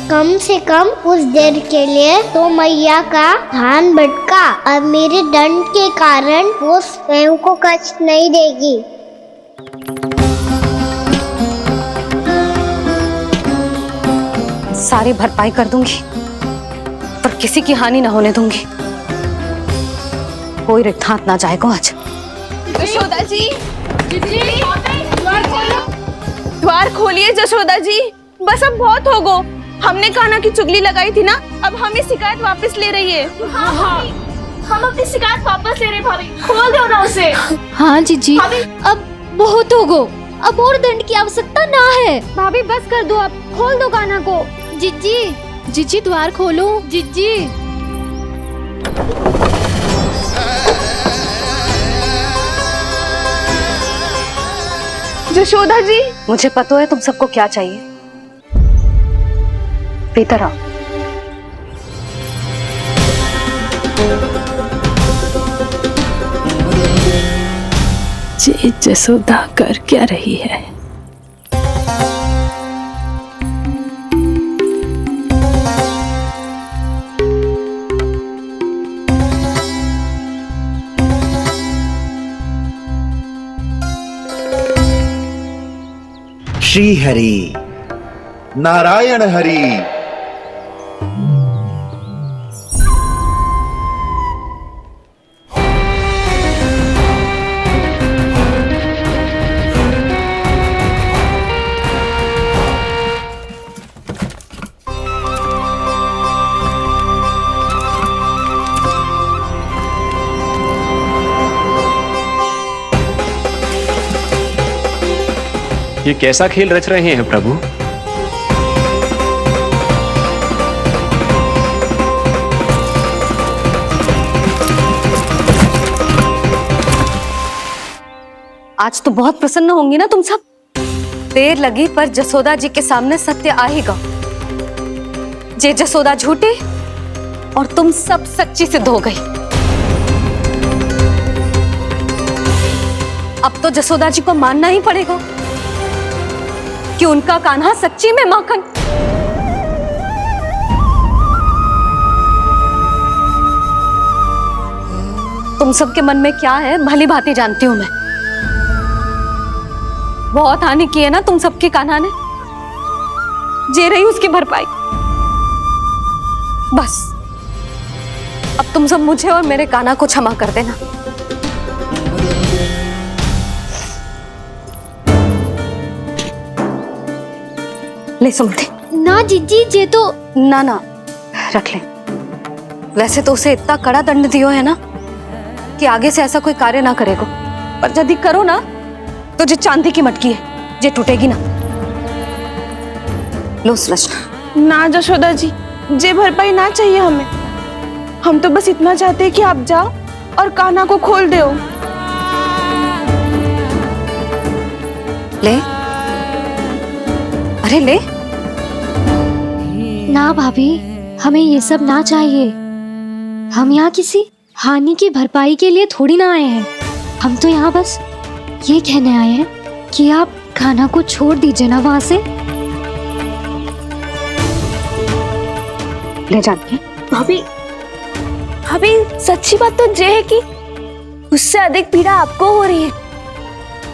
कम से कम उस देर के लिए तो मैया का ध्यान भटका, अब मेरे दंड के कारण वो स्वयं को कष्ट नहीं देगी। सारी भरपाई कर दूंगी, पर किसी की हानि ना होने दूंगी। कोई रिक्त हाथ ना जाएगा आज। जसोदा जी, द्वार खोलिए जसोदा जी, बस अब बहुत हो गो। हमने कान्हा की चुगली लगाई थी ना, अब हम ये शिकायत वापस ले रही है। हम अपनी शिकायत वापस ले रहे भाभी, खोल दो ना उसे। हाँ जीजी, अब बहुत हो गो, अब और दंड की आवश्यकता ना है। भाभी बस कर दो, अब खोल दो कान्हा को। जीजी, जीजी द्वार खोलो। जीजी, जशोदा जी, मुझे पता है तुम सबको क्या चाहिए। भीतर आओ। ये जसोदा कर क्या रही है? श्री हरि, नारायण हरि। ये कैसा खेल रच रहे हैं प्रभु? आज तो बहुत प्रसन्न होंगी ना तुम सब। देर लगी पर जसोदा जी के सामने सत्य आएगा। जे जसोदा झूठी और तुम सब सच्ची सिद्ध हो गई। अब तो जसोदा जी को मानना ही पड़ेगा कि उनका कान्हा सच्ची में माखन। तुम सबके मन में क्या है भली भांति जानती हूं मैं। बहुत हानि की है ना तुम सबकी कान्हा ने। जे रही उसकी भरपाई। बस अब तुम सब मुझे और मेरे कान्हा को क्षमा कर देना। ले सुमति। ना जीजी, जे तो ना रख ले। वैसे तो उसे इतना कड़ा दंड दियो है ना कि आगे से ऐसा कोई कार्य ना करेगा। पर यदि करो ना तो जो चांदी की मटकी है जे टूटेगी ना। लो सुलक्षणा। ना जशोदा जी, जे भरपाई ना चाहिए हमें। हम तो बस इतना चाहते हैं कि आप जाओ और कान्हा को खोल दो। ले, अरे ले। ना भाभी, हमें ये सब ना चाहिए। हम यहाँ किसी हानि की भरपाई के लिए थोड़ी ना आए हैं। हम तो यहाँ बस ये कहने आए हैं कि आप कान्हा को छोड़ दीजिए ना वहां से। ले जानिए। भाभी, भाभी सच्ची बात तो ये है कि उससे अधिक पीड़ा आपको हो रही है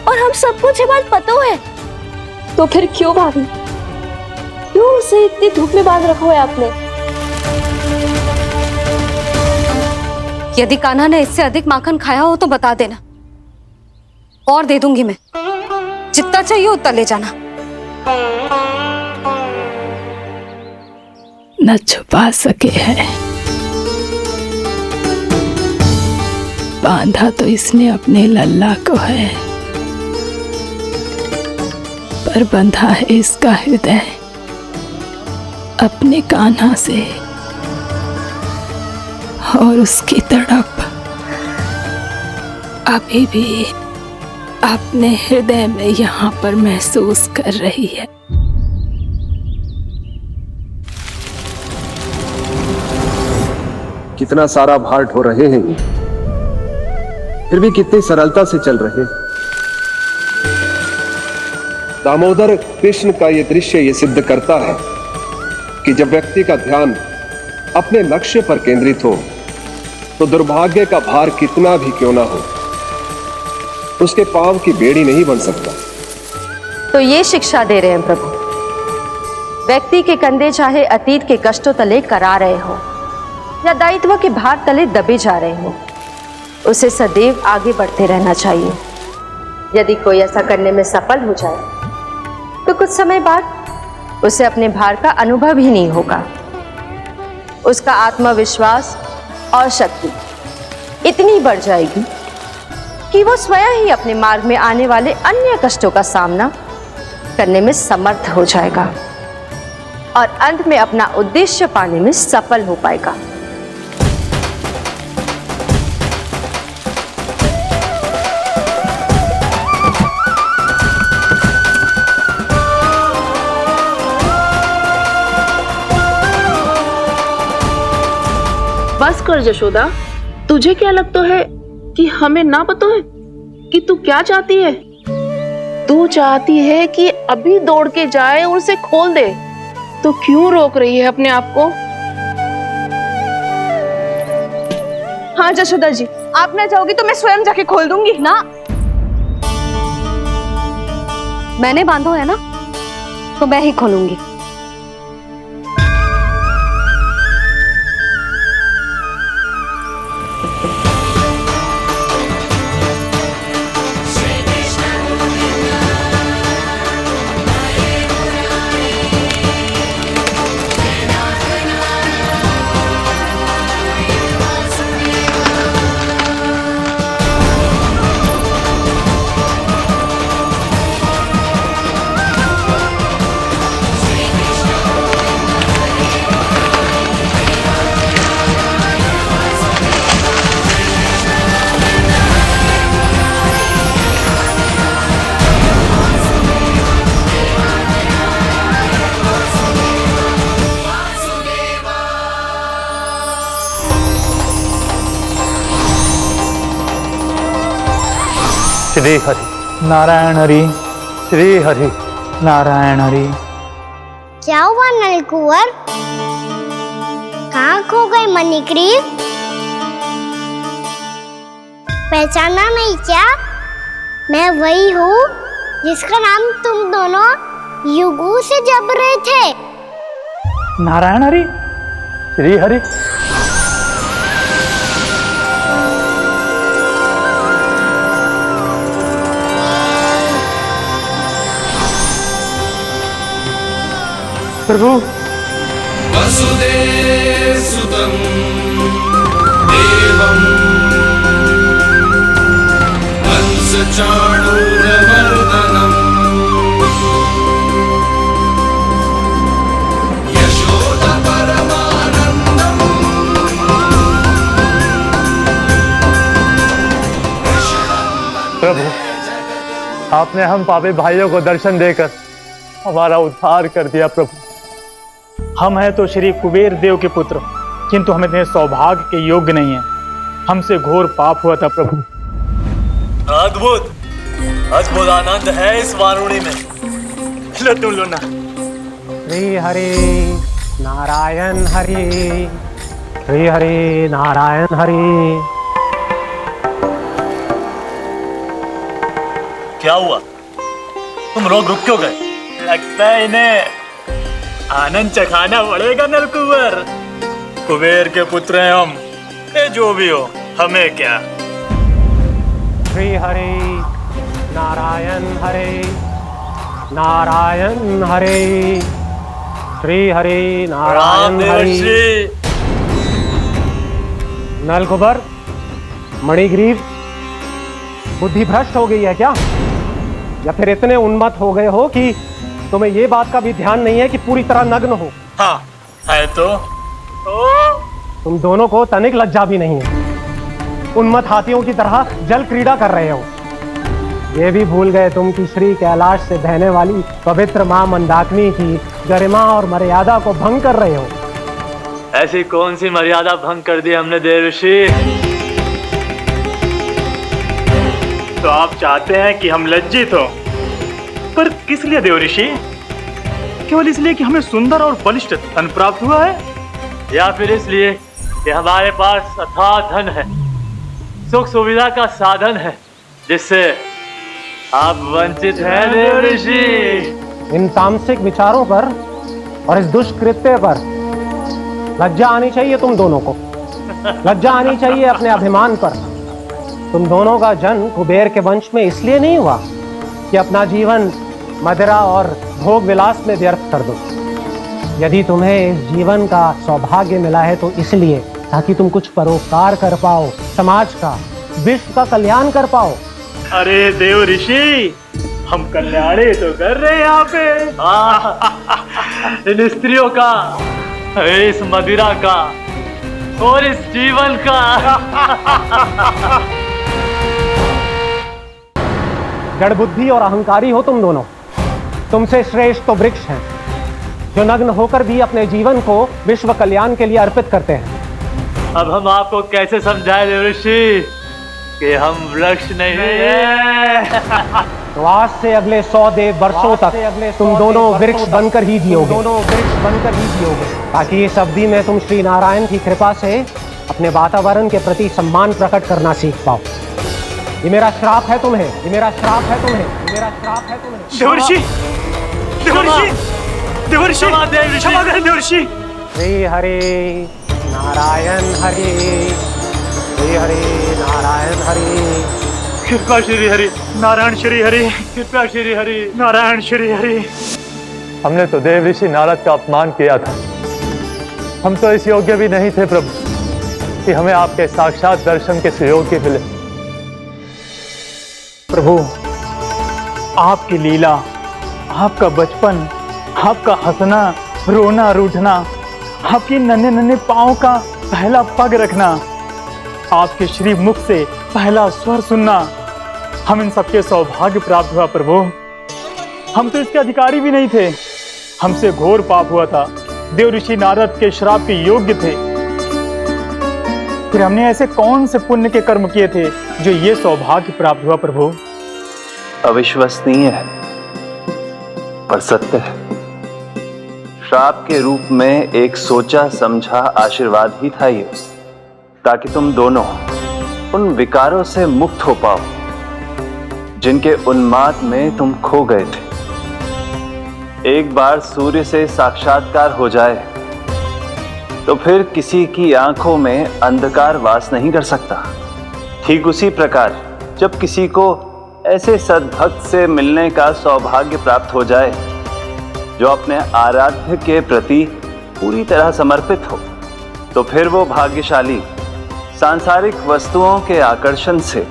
और हम सबको ये बात पता है। तो फिर क्यों भाभी, क्यों उसे इतनी धूप में बांध रखा है आपने? यदि कान्हा ने इससे अधिक माखन खाया हो तो बता देना और दे दूंगी मैं। जितना चाहिए उतना ले जाना। न छुपा सके है। बांधा तो इसने अपने लल्ला को है, पर बंधा है इसका हृदय अपने कान्हा से। और उसकी तड़प अभी भी अपने हृदय में यहाँ पर महसूस कर रही है। कितना सारा भार ढो रहे हैं, फिर भी कितनी सरलता से चल रहे हैं। दामोदर कृष्ण का यह दृश्य ये सिद्ध करता है कि जब व्यक्ति का ध्यान अपने लक्ष्य पर केंद्रित हो तो दुर्भाग्य का भार कितना भी क्यों ना हो, उसके पांव की बेड़ी नहीं बन सकता। तो ये शिक्षा दे रहे हैं प्रभु। व्यक्ति के कंधे चाहे अतीत के कष्टों तले करा रहे हो या दायित्व के भार तले दबे जा रहे हो, उसे सदैव आगे बढ़ते रहना चाहिए। यदि कोई ऐसा करने में सफल हो जाए तो कुछ समय बाद उसे अपने भार का अनुभव ही नहीं होगा। उसका आत्मविश्वास और शक्ति इतनी बढ़ जाएगी कि वो स्वयं ही अपने मार्ग में आने वाले अन्य कष्टों का सामना करने में समर्थ हो जाएगा और अंत में अपना उद्देश्य पाने में सफल हो पाएगा। बस कर जशोदा, तुझे क्या लगता है कि हमें ना पता है कि तू क्या चाहती है? तू चाहती है कि अभी दौड़ के जाए और उसे खोल दे, तो क्यों रोक रही है अपने आप को? हाँ जशोदा जी, आप ना चाहोगी तो मैं स्वयं जाके खोल दूंगी ना। मैंने बांधो है ना, तो मैं ही खोलूंगी। श्री हरि नारायण हरि, श्री हरि नारायण हरि। क्या हुआ नलकुंवर? कहाँ खो गए मणिग्रीव? पहचाना नहीं क्या? मैं वही हूँ जिसका नाम तुम दोनों युगों से जप रहे थे। नारायण हरि, श्री हरि। प्रभु, वसुदेव सुतं देवं कंस चाणूरमर्दनम् यशोदा परमानंदम्। प्रभु, आपने हम पापी भाइयों को दर्शन देकर हमारा उद्धार कर दिया। प्रभु, हम हैं तो श्री कुबेर देव के पुत्र, किंतु हम इतने सौभाग्य के योग्य नहीं हैं। हमसे घोर पाप हुआ था प्रभु। अद्भुत अद्भुत आनंद है इस वारुणी में। लो तुम लो ना। श्री हरि नारायण हरि, श्री हरि नारायण हरि। क्या हुआ? तुम रोग रुक क्यों गए? लगता है इन्हें आनंद चखाना पड़ेगा नलकुंवर। कुबेर के पुत्र हैं हम, ये जो भी हो हमें क्या। श्री हरि नारायण हरि, नारायण हरि, श्री हरि नारायण हरि। नलकुबर, मणिग्रीव, बुद्धि भ्रष्ट हो गई है क्या? या फिर इतने उन्मत्त हो गए हो कि तुम्हें ये बात का भी ध्यान नहीं है कि पूरी तरह नग्न हो? हाँ है तो तुम दोनों को तनिक लज्जा भी नहीं है। उन्मत्त हाथियों की तरह जल क्रीड़ा कर रहे हो। ये भी भूल गए तुम कि श्री कैलाश से बहने वाली पवित्र मां मंदाकिनी की गरिमा और मर्यादा को भंग कर रहे हो। ऐसी कौन सी मर्यादा भंग कर दी हमने देवर्षि? तो आप चाहते हैं कि हम लज्जित हो, पर किस लिए देवऋषि? केवल इसलिए कि हमें सुंदर और बलिष्ठ धन प्राप्त हुआ है, या फिर इसलिए कि हमारे पास अथाह धन है, सुख सुविधा का साधन है, जिससे आप वंचित हैं देवर्षि? इन तामसिक विचारों पर और इस दुष्कृत्य पर लज्जा आनी चाहिए तुम दोनों को। लज्जा आनी चाहिए अपने अभिमान पर। तुम दोनों का जन्म कुबेर के वंश में इसलिए नहीं हुआ कि अपना जीवन मदिरा और भोग विलास में व्यर्थ कर दो। यदि तुम्हें इस जीवन का सौभाग्य मिला है तो इसलिए ताकि तुम कुछ परोपकार कर पाओ, समाज का, विश्व का कल्याण कर पाओ। अरे देव ऋषि, हम कल्याणी तो कर रहे हैं यहाँ पे। इन स्त्रियों का, इस मदिरा का और इस जीवन का। जड़ बुद्धि और अहंकारी हो तुम दोनों। तुमसे श्रेष्ठ तो वृक्ष हैं, जो नग्न होकर भी अपने जीवन को विश्व कल्याण के लिए अर्पित करते हैं। अब हम आपको कैसे समझाएं देवर्षि कि हम वृक्ष नहीं हैं। तो आज से अगले 100 देव वर्षों तक तुम दोनों वृक्ष बनकर ही जियोगे, ताकि इस अवधि में तुम श्री नारायण की कृपा से अपने वातावरण के प्रति सम्मान प्रकट करना सीख पाओ। ये मेरा श्राप है तुम्हें। देवर्षि, देवर्षि, देवर्षि, क्षमा करें देवर्षि। श्री हरि नारायण हरि, श्री हरि नारायण हरि, कृपा श्री हरि नारायण श्री हरि, कृपा श्री हरि नारायण श्री हरि। हमने तो देव ऋषि नारद का अपमान किया था। हम तो इस योग्य भी नहीं थे प्रभु कि हमें आपके साक्षात दर्शन के सुयोग्य मिले। प्रभु, आपकी लीला, आपका बचपन, आपका हंसना, रोना, रूठना, आपकी नन्हे नन्हे पाँव का पहला पग रखना, आपके श्री मुख से पहला स्वर सुनना, हम इन सबके सौभाग्य प्राप्त हुआ प्रभु। हम तो इसके अधिकारी भी नहीं थे। हमसे घोर पाप हुआ था, देव ऋषि नारद के श्राप के योग्य थे। फिर हमने ऐसे कौन से पुण्य के कर्म किए थे जो ये सौभाग्य प्राप्त हुआ प्रभु? अविश्वसनीय है पर सत्य है। श्राप के रूप में एक सोचा समझा आशीर्वाद ही था ये, ताकि तुम दोनों उन विकारों से मुक्त हो पाओ जिनके उन्माद में तुम खो गए थे। एक बार सूर्य से साक्षात्कार हो जाए तो फिर किसी की आंखों में अंधकार वास नहीं कर सकता। ठीक उसी प्रकार जब किसी को ऐसे सद्भक्त से मिलने का सौभाग्य प्राप्त हो जाए जो अपने आराध्य के प्रति पूरी तरह समर्पित हो, तो फिर वो भाग्यशाली सांसारिक वस्तुओं के आकर्षण से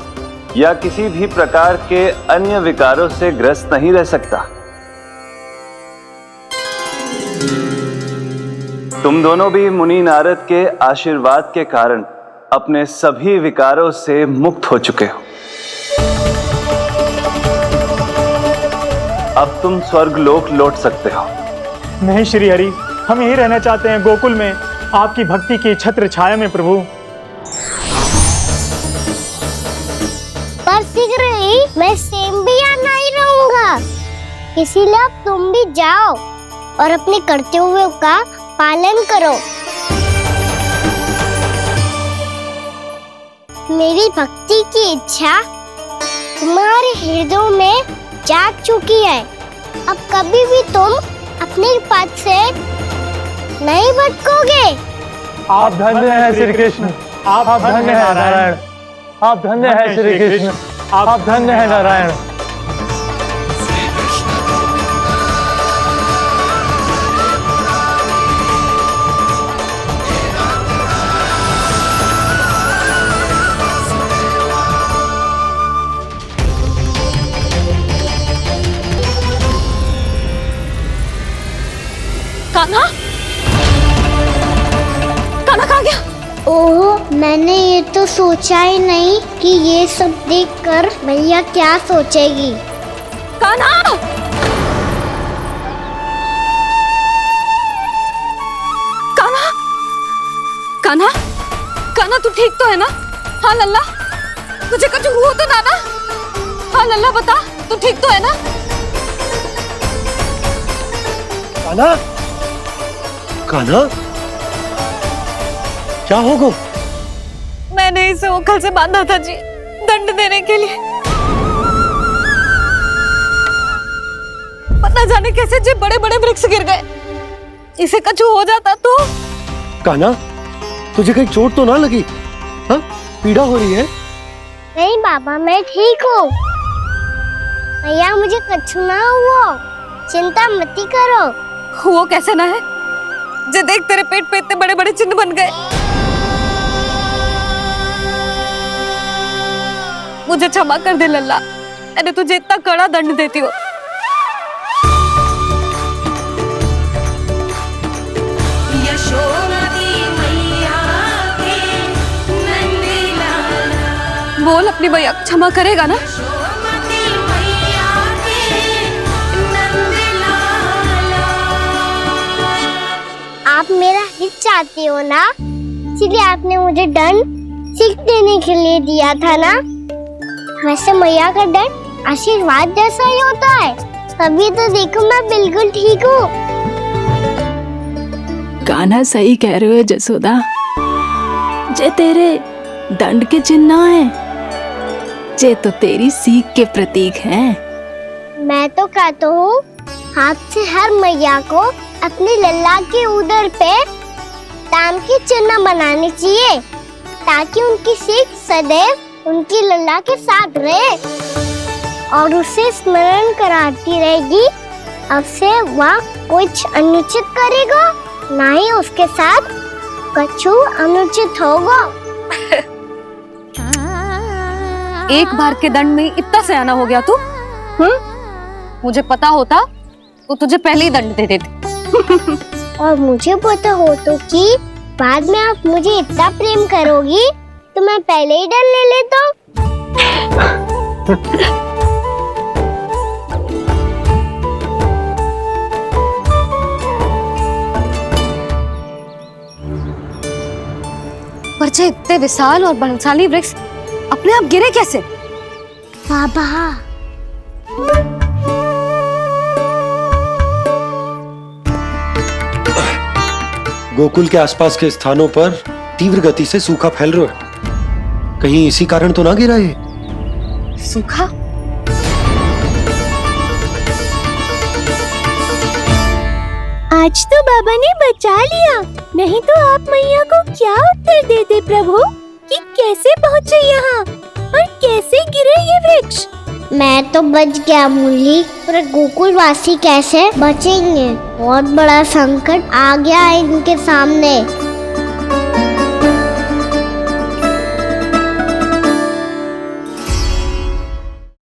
या किसी भी प्रकार के अन्य विकारों से ग्रस्त नहीं रह सकता। तुम दोनों भी मुनि नारद के आशीर्वाद के कारण अपने सभी विकारों से मुक्त हो चुके हो। अब तुम स्वर्गलोक लौट सकते हो। नहीं श्री हरि, हम यहीं रहना चाहते हैं, गोकुल में, आपकी भक्ति की छत्र छाया में प्रभु। पर शीघ्र ही मैं सेम्बिया नहीं रहूंगा, इसीलिए अब तुम भी जाओ और अपने कर्तव्यों का पालन करो। मेरी भक्ति की इच्छा तुम्हारे हृदय में जाग चुकी है। अब कभी भी तुम अपने पथ से नहीं भटकोगे। आप धन्य हैं श्री कृष्ण, आप धन्य हैं नारायण, आप धन्य हैं श्री कृष्ण, आप धन्य हैं नारायण। कान्हा, कान्हा कहाँ गया? ओह, मैंने ये तो सोचा ही नहीं कि ये सब देखकर भैया क्या सोचेगी। कान्हा! कान्हा! कान्हा! कान्हा, तू ठीक तो है ना? हाँ लल्ला, तुझे कुछ हुआ तो ना? हाँ लल्ला, बता, तू ठीक तो है ना? कान्हा, कान्हा, क्या होगा? मैंने इसे ओखल से बांधा था जी, दंड देने के लिए। पता जाने कैसे जे बड़े बड़े वृक्ष गिर गए। इसे कुछ हो जाता तो? कान्हा, तुझे कहीं चोट तो ना लगी? हाँ, पीड़ा हो रही है? नहीं बाबा, मैं ठीक हूँ। भैया, मुझे कुछ ना हुआ, चिंता मत करो। वो कैसे ना है? जे देख, तेरे पेट पे इतने बड़े बड़े चिन्ह बन गए। मुझे क्षमा कर दे लल्ला, मैंने तुझे इतना कड़ा दंड देती हूँ। बोल अपनी भैया, क्षमा करेगा ना? आप मेरा हित चाहते हो ना, इसलिए आपने मुझे दंड सीख देने के लिए दिया था ना। वैसे मैया का डर आशीर्वाद जैसा ही होता है, तभी तो देखो मैं बिल्कुल ठीक हूँ। कान्हा सही कह रहे हो जसोदा, जे तेरे दंड के चिन्ह है, जे तो तेरी सीख के प्रतीक हैं। मैं तो कहता हूँ हाथ से हर मैया को अपने लल्ला के उदर पे ताम के चिन्ह बनाने चाहिए, ताकि उनकी सीख सदैव उनकी लल्ला के साथ रहे और उसे स्मरण कराती रहेगी। अब से वह कुछ अनुचित करेगा, ना ही उसके साथ कछु अनुचित होगा। एक बार के दंड में इतना सयाना हो गया तू? मुझे पता होता तो तुझे पहले ही दंड दे देती। और मुझे पता हो तो कि बाद में आप मुझे इतना प्रेम करोगी तो मैं पहले ही डर ले लेता। पर जे इतने विशाल और बलशाली वृक्ष अपने आप गिरे कैसे? बाबा गोकुल के आसपास के स्थानों पर तीव्र गति से सूखा फैल रहा है, कहीं इसी कारण तो ना गिरा ये? सूखा? आज तो बाबा ने बचा लिया, नहीं तो आप मैया को क्या उत्तर देते प्रभु कि कैसे पहुँचे यहाँ और कैसे गिरे ये वृक्ष। मैं तो बच गया मुरली, पर गोकुल वासी कैसे बचेंगे? बहुत बड़ा संकट आ गया है इनके सामने।